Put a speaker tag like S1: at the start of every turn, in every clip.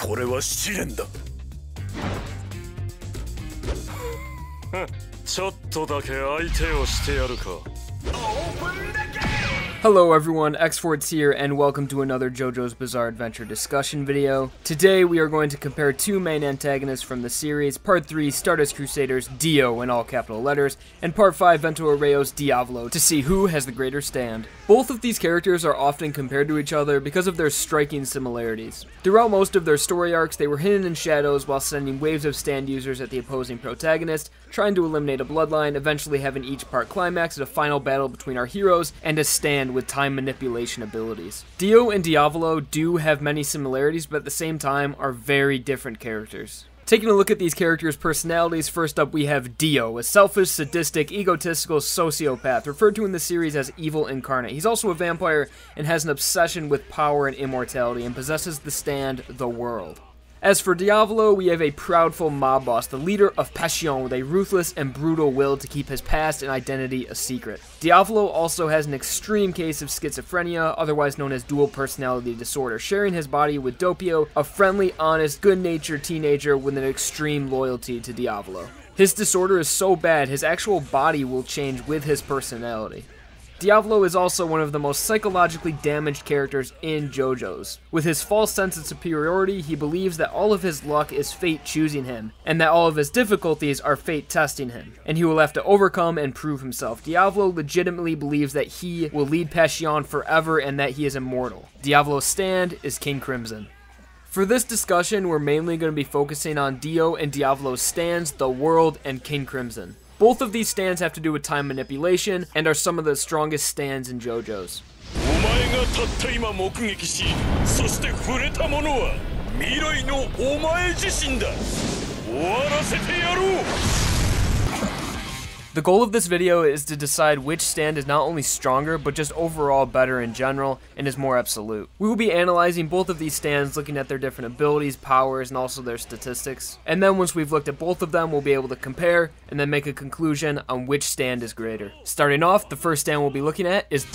S1: これは試練だ。ちょっとだけ相手をしてやるか。
S2: Hello everyone, Xforts here, and welcome to another JoJo's Bizarre Adventure discussion video. Today we are going to compare two main antagonists from the series, Part 3 Stardust Crusaders Dio in all capital letters, and Part 5 Vento Arreo's Diavolo, to see who has the greater stand. Both of these characters are often compared to each other because of their striking similarities. Throughout most of their story arcs, they were hidden in shadows while sending waves of stand users at the opposing protagonist, trying to eliminate a bloodline, eventually having each part climax at a final battle between our heroes and a stand with time manipulation abilities. Dio and Diavolo do have many similarities, but at the same time are very different characters. Taking a look at these characters' personalities, first up we have Dio, a selfish, sadistic, egotistical sociopath, referred to in the series as evil incarnate. He's also a vampire and has an obsession with power and immortality and possesses the stand, the world. As for Diavolo, we have a proudful mob boss, the leader of Passion, with a ruthless and brutal will to keep his past and identity a secret. Diavolo also has an extreme case of schizophrenia, otherwise known as dual personality disorder, sharing his body with Doppio, a friendly, honest, good-natured teenager with an extreme loyalty to Diavolo. His disorder is so bad, his actual body will change with his personality. Diavolo is also one of the most psychologically damaged characters in JoJo's. With his false sense of superiority, he believes that all of his luck is fate choosing him, and that all of his difficulties are fate testing him, and he will have to overcome and prove himself. Diavolo legitimately believes that he will lead Passion forever and that he is immortal. Diavolo's stand is King Crimson. For this discussion, we're mainly going to be focusing on Dio and Diavolo's stands, the world, and King Crimson. Both of these stands have to do with time manipulation and are some of the strongest stands in JoJo's.
S1: お前がたった今目撃し、そして触れたものは未来のお前自身だ。終わらせてやろう。
S2: The goal of this video is to decide which stand is not only stronger, but just overall better in general, and is more absolute. We will be analyzing both of these stands, looking at their different abilities, powers, and also their statistics. And then once we've looked at both of them, we'll be able to compare, and then make a conclusion on which stand is greater. Starting off, the first stand we'll be looking at is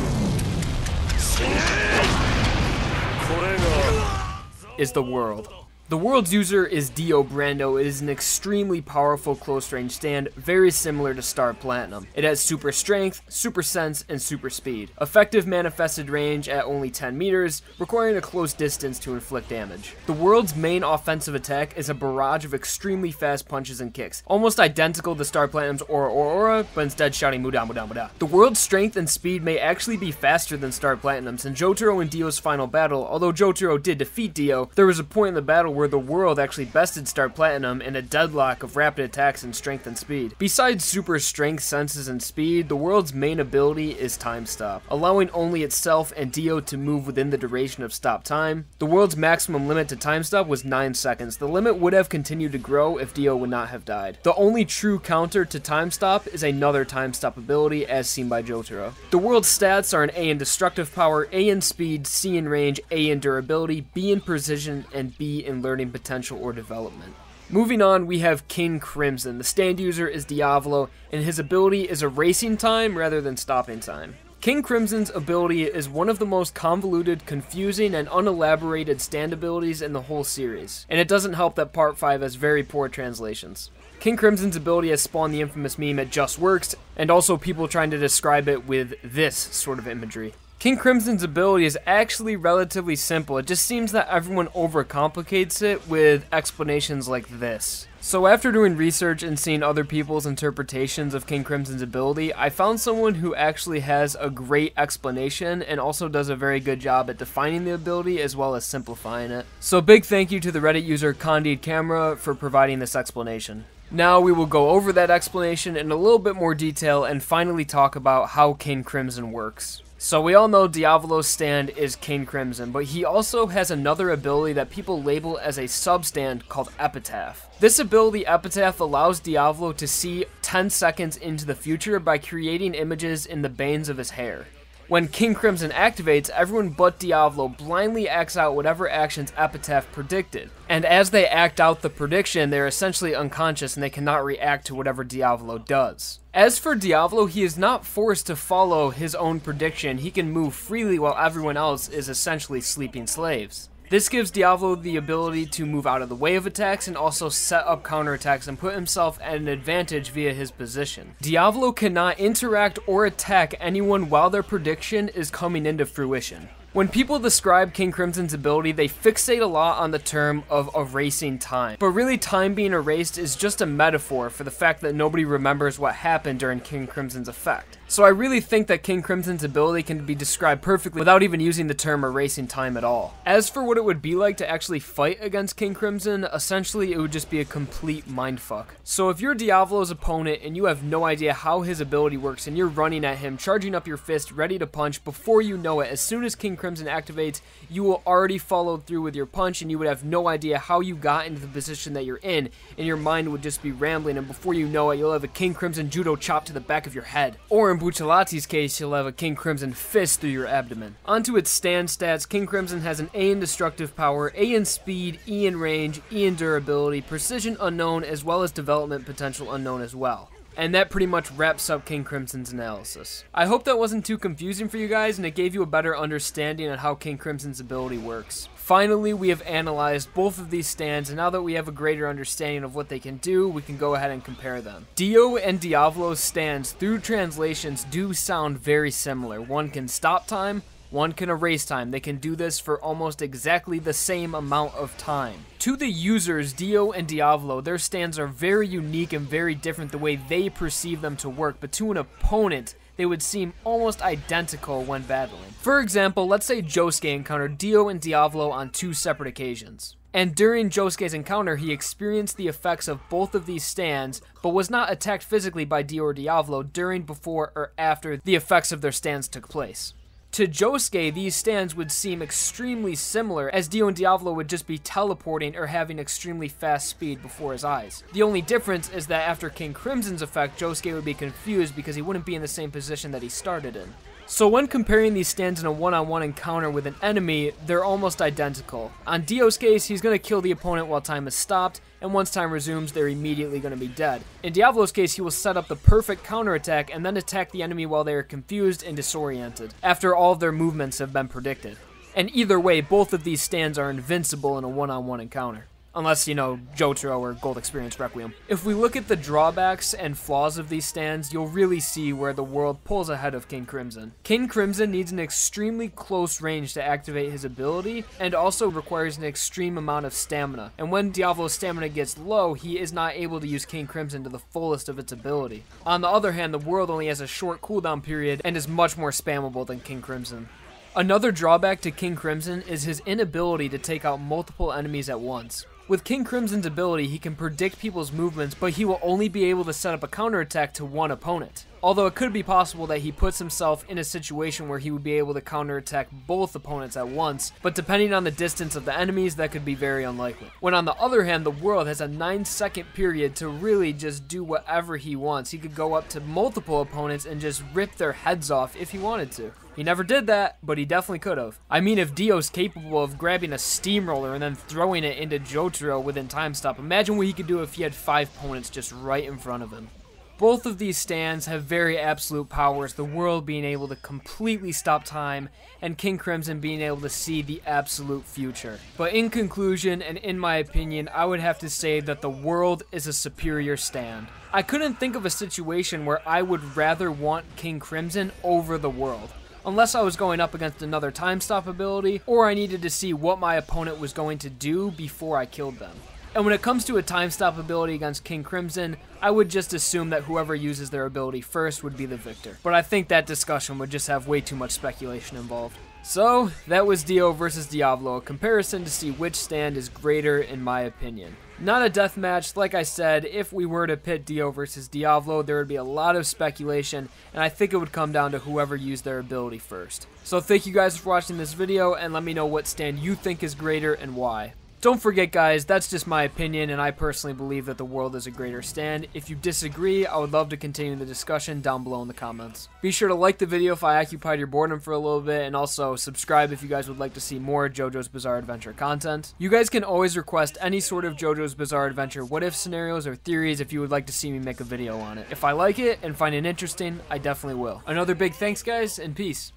S2: the world. The world's user is Dio Brando. It is an extremely powerful close-range stand, very similar to Star Platinum. It has super strength, super sense, and super speed. Effective manifested range at only 10 meters, requiring a close distance to inflict damage. The world's main offensive attack is a barrage of extremely fast punches and kicks, almost identical to Star Platinum's Aura Aura Aura, but instead shouting Muda Muda Muda. The world's strength and speed may actually be faster than Star Platinum's. In Jotaro and Dio's final battle, although Jotaro did defeat Dio, there was a point in the battle where the world actually bested Star Platinum in a deadlock of rapid attacks and strength and speed. Besides super strength, senses, and speed, the world's main ability is Time Stop, allowing only itself and Dio to move within the duration of stop time. The world's maximum limit to Time Stop was 9 seconds. The limit would have continued to grow if Dio would not have died. The only true counter to Time Stop is another Time Stop ability as seen by Jotaro. The world's stats are an A in destructive power, A in speed, C in range, A in durability, B in precision, and B in learning potential or development. Moving on, we have King Crimson. The stand user is Diavolo, and his ability is erasing time rather than stopping time. King Crimson's ability is one of the most convoluted, confusing, and unelaborated stand abilities in the whole series, and it doesn't help that Part 5 has very poor translations. King Crimson's ability has spawned the infamous meme "It just works," and also people trying to describe it with this sort of imagery. King Crimson's ability is actually relatively simple. It just seems that everyone overcomplicates it with explanations like this. So after doing research and seeing other people's interpretations of King Crimson's ability, I found someone who actually has a great explanation and also does a very good job at defining the ability as well as simplifying it. So big thank you to the Reddit user Candide Camera for providing this explanation. Now we will go over that explanation in a little bit more detail and finally talk about how King Crimson works. So we all know Diavolo's stand is King Crimson, but he also has another ability that people label as a sub-stand called Epitaph. This ability, Epitaph, allows Diavolo to see 10 seconds into the future by creating images in the bangs of his hair. When King Crimson activates, everyone but Diavolo blindly acts out whatever actions Epitaph predicted. And as they act out the prediction, they're essentially unconscious and they cannot react to whatever Diavolo does. As for Diavolo, he is not forced to follow his own prediction. He can move freely while everyone else is essentially sleeping slaves. This gives Diavolo the ability to move out of the way of attacks and also set up counterattacks and put himself at an advantage via his position. Diavolo cannot interact or attack anyone while their prediction is coming into fruition. When people describe King Crimson's ability, they fixate a lot on the term of erasing time. But really, time being erased is just a metaphor for the fact that nobody remembers what happened during King Crimson's effect. So I really think that King Crimson's ability can be described perfectly without even using the term erasing time at all. As for what it would be like to actually fight against King Crimson, essentially it would just be a complete mindfuck. So if you're Diavolo's opponent and you have no idea how his ability works and you're running at him, charging up your fist, ready to punch, before you know it, as soon as King Crimson activates, you will already follow through with your punch and you would have no idea how you got into the position that you're in, and your mind would just be rambling, and before you know it, you'll have a King Crimson judo chop to the back of your head. Or in Bucciolati's case, you'll have a King Crimson fist through your abdomen. Onto its stand stats, King Crimson has an A in destructive power, A in speed, E in range, E in durability, precision unknown, as well as development potential unknown as well. And that pretty much wraps up King Crimson's analysis. I hope that wasn't too confusing for you guys and it gave you a better understanding on how King Crimson's ability works. Finally, we have analyzed both of these stands, and now that we have a greater understanding of what they can do, we can go ahead and compare them. Dio and Diavolo's stands, through translations, do sound very similar. One can stop time, one can erase time. They can do this for almost exactly the same amount of time. To the users, Dio and Diavolo, their stands are very unique and very different the way they perceive them to work, but to an opponent, they would seem almost identical when battling. For example, let's say Josuke encountered Dio and Diavolo on 2 separate occasions. And during Josuke's encounter, he experienced the effects of both of these stands, but was not attacked physically by Dio or Diavolo during, before, or after the effects of their stands took place. To Josuke, these stands would seem extremely similar, as Dio and Diavolo would just be teleporting or having extremely fast speed before his eyes. The only difference is that after King Crimson's effect, Josuke would be confused because he wouldn't be in the same position that he started in. So when comparing these stands in a one-on-one encounter with an enemy, they're almost identical. On Dio's case, he's going to kill the opponent while time is stopped, and once time resumes, they're immediately going to be dead. In Diavolo's case, he will set up the perfect counterattack and then attack the enemy while they are confused and disoriented, after all of their movements have been predicted. And either way, both of these stands are invincible in a one-on-one encounter. Unless, you know, Jotaro or Gold Experience Requiem. If we look at the drawbacks and flaws of these stands, you'll really see where the world pulls ahead of King Crimson. King Crimson needs an extremely close range to activate his ability, and also requires an extreme amount of stamina. And when Diavolo's stamina gets low, he is not able to use King Crimson to the fullest of its ability. On the other hand, the world only has a short cooldown period and is much more spammable than King Crimson. Another drawback to King Crimson is his inability to take out multiple enemies at once. With King Crimson's ability, he can predict people's movements, but he will only be able to set up a counterattack to one opponent. Although it could be possible that he puts himself in a situation where he would be able to counterattack both opponents at once, but depending on the distance of the enemies, that could be very unlikely. When on the other hand, the world has a 9-second period to really just do whatever he wants. He could go up to multiple opponents and just rip their heads off if he wanted to. He never did that, but he definitely could have. I mean, if Dio's capable of grabbing a steamroller and then throwing it into Jotaro within time stop, imagine what he could do if he had 5 opponents just right in front of him. Both of these stands have very absolute powers, the world being able to completely stop time, and King Crimson being able to see the absolute future. But in conclusion, and in my opinion, I would have to say that the world is a superior stand. I couldn't think of a situation where I would rather want King Crimson over the world. Unless I was going up against another time stop ability, or I needed to see what my opponent was going to do before I killed them. And when it comes to a time stop ability against King Crimson, I would just assume that whoever uses their ability first would be the victor. But I think that discussion would just have way too much speculation involved. So, that was Dio versus Diavolo, a comparison to see which stand is greater in my opinion. Not a death match, like I said. If we were to pit Dio versus Diavolo, there would be a lot of speculation, and I think it would come down to whoever used their ability first. So thank you guys for watching this video, and let me know what stand you think is greater and why. Don't forget guys, that's just my opinion, and I personally believe that the world is a greater stand. If you disagree, I would love to continue the discussion down below in the comments. Be sure to like the video if I occupied your boredom for a little bit, and also subscribe if you guys would like to see more JoJo's Bizarre Adventure content. You guys can always request any sort of JoJo's Bizarre Adventure what-if scenarios or theories if you would like to see me make a video on it. If I like it and find it interesting, I definitely will. Another big thanks guys, and peace.